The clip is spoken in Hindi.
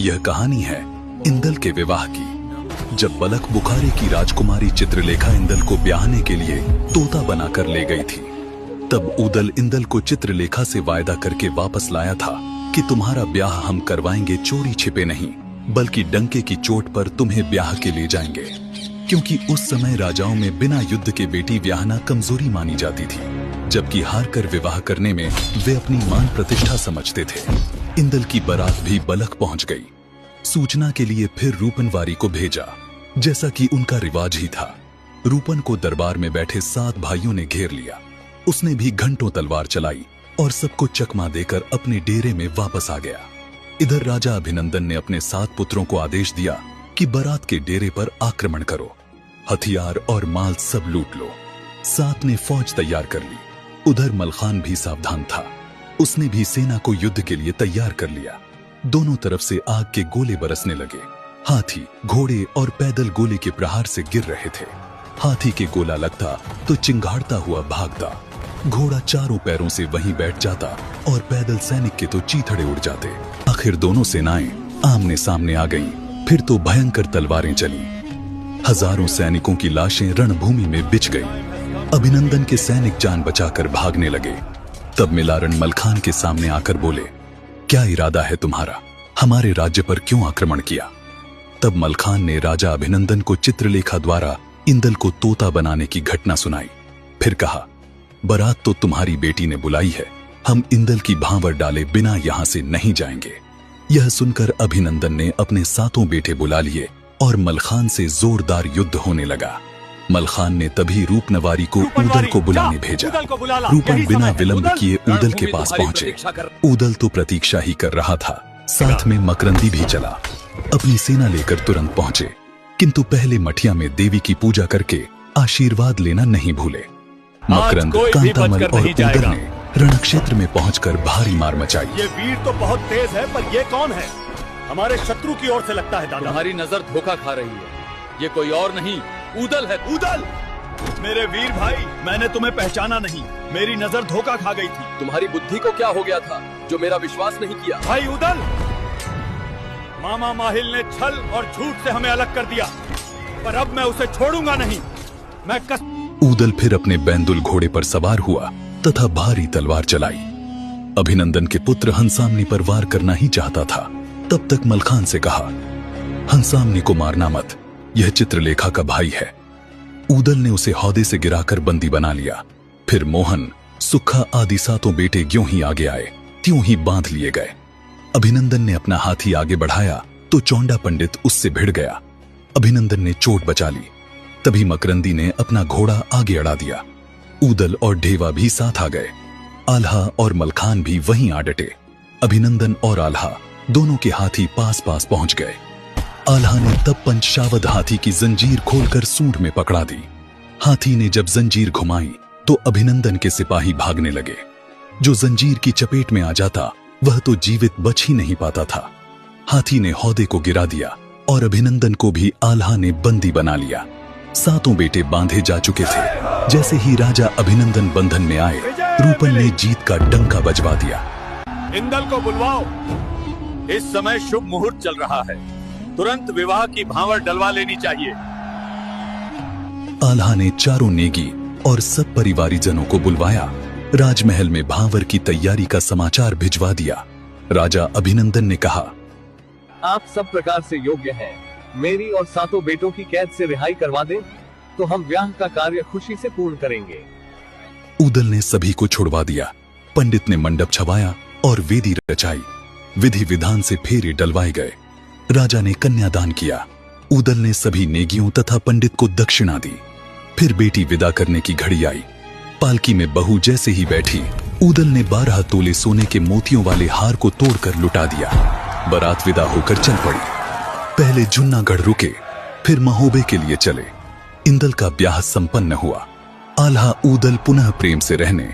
यह कहानी है इंदल के विवाह की। जब बलख बुखारे की राजकुमारी चित्रलेखा इंदल को ब्याहने के लिए तोता बनाकर ले गई थी, तब ऊदल इंदल को चित्रलेखा से वायदा करके वापस लाया था कि तुम्हारा ब्याह हम करवाएंगे चोरी छिपे नहीं, बल्कि डंके की चोट पर तुम्हें ब्याह के ले जाएंगे। क्योंकि उस समय राजाओं में बिना युद्ध के बेटी ब्याहना कमजोरी मानी जाती थी, जबकि हार कर विवाह करने में वे अपनी मान प्रतिष्ठा समझते थे। इंदल की बारात भी बलख पहुंच गई। सूचना के लिए फिर रूपनवारी को भेजा, जैसा कि उनका रिवाज ही था। रूपन को दरबार में बैठे 7 भाइयों ने घेर लिया। उसने भी घंटों तलवार चलाई और सबको चकमा देकर अपने डेरे में वापस आ गया। इधर राजा अभिनंदन ने अपने 7 पुत्रों को आदेश दिया कि बारात के डेरे पर आक्रमण करो, हथियार और माल सब लूट लो। 7 ने फौज तैयार कर ली। उधर मलखान भी सावधान था। उसने भी सेना को युद्ध के लिए तैयार कर लिया। दोनों तरफ से आग के गोले बरसने लगे। हाथी, घोड़े और पैदल गोले के प्रहार से गिर रहे थे। हाथी के गोला लगता तो चिंगाड़ता हुआ भागता, घोड़ा चारों पैरों से वहीं बैठ जाता और पैदल सैनिक के तो चीथड़े उड़ जाते। आखिर दोनों सेनाएं आमने सामने आ गईं। फिर तो भयंकर तलवारें चली। हजारों सैनिकों की लाशें रणभूमि में बिछ गई। अभिनंदन के सैनिक जान बचाकर भागने लगे। तब मिलारण मलखान के सामने आकर बोले, क्या इरादा है तुम्हारा? हमारे राज्य पर क्यों आक्रमण किया? तब मलखान ने राजा अभिनंदन को चित्रलेखा द्वारा इंदल को तोता बनाने की घटना सुनाई। फिर कहा, बारात तो तुम्हारी बेटी ने बुलाई है, हम इंदल की भांवर डाले बिना यहां से नहीं जाएंगे। यह सुनकर अभिनंदन ने अपने 7 बेटे बुला लिए और मलखान से जोरदार युद्ध होने लगा। मलखान ने तभी रूपनवारी को ऊदल को बुलाने भेजा। रूपन बिना विलंब किए ऊदल के पास पहुंचे। ऊदल तो प्रतीक्षा ही कर रहा था, साथ में मकरंदी भी चला। अपनी सेना लेकर तुरंत पहुंचे, किंतु पहले मठिया में देवी की पूजा करके आशीर्वाद लेना नहीं भूले। मकरंद, कांतामल और ऊदल ने रणक्षेत्र में पहुंचकर भारी मार मचाई। ये वीर तो बहुत तेज है, पर ये कौन है? हमारे शत्रु की ओर से लगता है दादा। तुम्हारी नजर धोखा खा रही है। ये कोई और नहीं, ऊदल है। ऊदल! मेरे वीर भाई, मैंने तुम्हें पहचाना नहीं। मेरी नजर धोखा खा गई थी। तुम्हारी बुद्धि को क्या हो गया था जो मेरा विश्वास नहीं किया? भाई ऊदल, मामा माहिल ने छल और झूठ से हमें अलग कर दिया, पर अब मैं उसे छोड़ूंगा नहीं। ऊदल फिर अपने बैंदुल घोड़े पर सवार हुआ तथा भारी तलवार चलाई। अभिनंदन के पुत्र हंसामनी पर वार करना ही चाहता था। तब तक मलखान से कहा, हंसामनी को मारना मत, यह चित्रलेखा का भाई है। ऊदल ने उसे हौदे से गिराकर बंदी बना लिया। फिर मोहन, सुक्खा आदि 7 बेटे ज्यों ही आगे आए त्यों ही बांध लिए गए। अभिनंदन ने अपना हाथी आगे बढ़ाया तो चौंडा पंडित उससे भिड़ गया। अभिनंदन ने चोट बचा ली। तभी मकरंदी ने अपना घोड़ा आगे अड़ा दिया। ऊदल और ढेवा भी साथ आ गए। आल्हा और मलखान भी वहीं आ डटे। अभिनंदन और आल्हा दोनों के हाथी पास पास पहुंच गए। आल्हा ने तब पंचशावद हाथी की जंजीर खोलकर सूंड में पकड़ा दी। हाथी ने जब जंजीर घुमाई तो अभिनंदन के सिपाही भागने लगे। जो जंजीर की चपेट में आ जाता वह तो जीवित बच ही नहीं पाता था। हाथी ने हौदे को गिरा दिया और अभिनंदन को भी आल्हा ने बंदी बना लिया। 7 बेटे बांधे जा चुके थे। जैसे ही राजा अभिनंदन बंधन में आए, रूपन ने जीत का डंका बजवा दिया। इंदल को बुलवाओ, इस समय शुभ मुहूर्त चल रहा है। तुरंत विवाह की भांवर डलवा लेनी चाहिए। आल्हा ने 4 नेगी और सब परिवारीजनों को बुलवाया। राजमहल में भांवर की तैयारी का समाचार भिजवा दिया। राजा अभिनंदन ने कहा, आप सब प्रकार से योग्य हैं। मेरी और 7 बेटों की कैद से रिहाई करवा दें तो हम ब्याह का कार्य खुशी से पूर्ण करेंगे। ऊदल ने सभी को छुड़वा दिया। पंडित ने मंडप छवाया और वेदी रचाई। विधि विधान से फेरे डलवाए गए। राजा ने कन्यादान किया। ऊदल ने सभी नेगियों तथा पंडित को दक्षिणा दी। फिर बेटी विदा करने की घड़ी आई। पालकी में बहू जैसे ही बैठी, ऊदल ने 12 तोले सोने के मोतियों वाले हार को तोड़कर लुटा दिया। बारात विदा होकर चल पड़ी। पहले जुन्नागढ़ रुके, फिर महोबे के लिए चले। इंदल का ब्याह संपन्न हुआ। आल्हा ऊदल पुनः प्रेम से रहने